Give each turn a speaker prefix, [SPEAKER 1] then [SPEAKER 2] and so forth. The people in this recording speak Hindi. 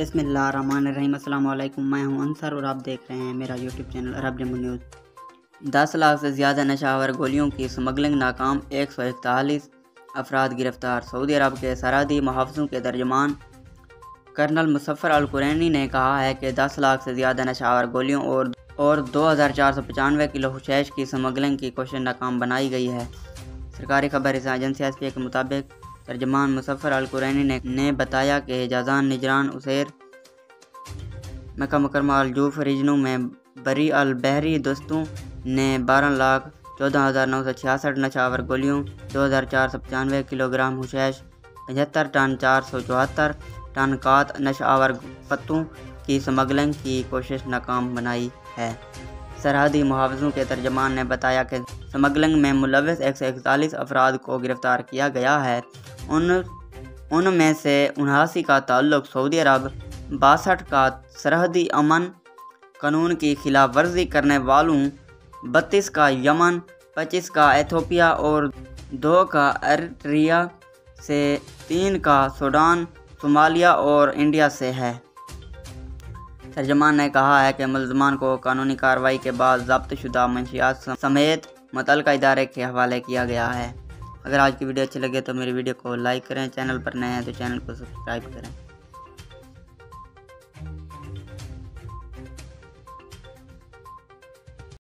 [SPEAKER 1] बिस्मिल्लाहिर्रहमानिर्रहीम। अस्सलाम वालेकुम। मैं हूं अंसर और आप देख रहे हैं मेरा यूट्यूब चैनल अरब डेमो न्यूज़। 10 लाख से ज़्यादा नशावर गोलियों की स्मगलिंग नाकाम, 141 अफराद गिरफ्तार। सऊदी अरब के सरहदी मुहाफ़िज़ों के तर्जमान कर्नल मुज़फ़्फ़र अल कुरैनी ने कहा है कि 10 लाख से ज़्यादा नशावर गोलियों और 2495 किलो हशीश की स्मगलिंग की कोशिश नाकाम बनाई गई है। सरकारी खबर एजेंसी एसपीए के मुताबिक तर्जमान मुज़फ़्फ़र अल कुरैनी ने बताया कि जाज़ान, निजरान, उसेर, मक्का मुकरमा, अल जूफ रीजनों में बरी अल बहरी दस्तों ने 12,14,966 नशावर गोलियों, 2,495 किलोग्राम हशीश, 75 टन 474 टन कात नशावर पत्तों की स्मगलिंग की कोशिश नाकाम बनाई है। सरहदी मुहाफ़िज़ों के तर्जमान ने बताया कि स्मगलिंग में मुलव्वस 141 अफराद को गिरफ्तार किया गया है। उनमें से 79 का ताल्लुक सऊदी अरब, 62 का सरहदी अमन कानून की खिलाफ वर्जी करने वालों, 32 का यमन, 25 का एथियोपिया और 2 का एरिट्रिया से, 3 का सूडान, सोमालिया और इंडिया से है। तर्जमान ने कहा है कि मुल्ज़मान को कानूनी कार्रवाई के बाद ज़ब्त शुदा मंशियात समेत मुतल्लिका इदारे के हवाले किया गया है। अगर आज की वीडियो अच्छी लगे तो मेरी वीडियो को लाइक करें, चैनल पर नए हैं तो चैनल को सब्सक्राइब करें।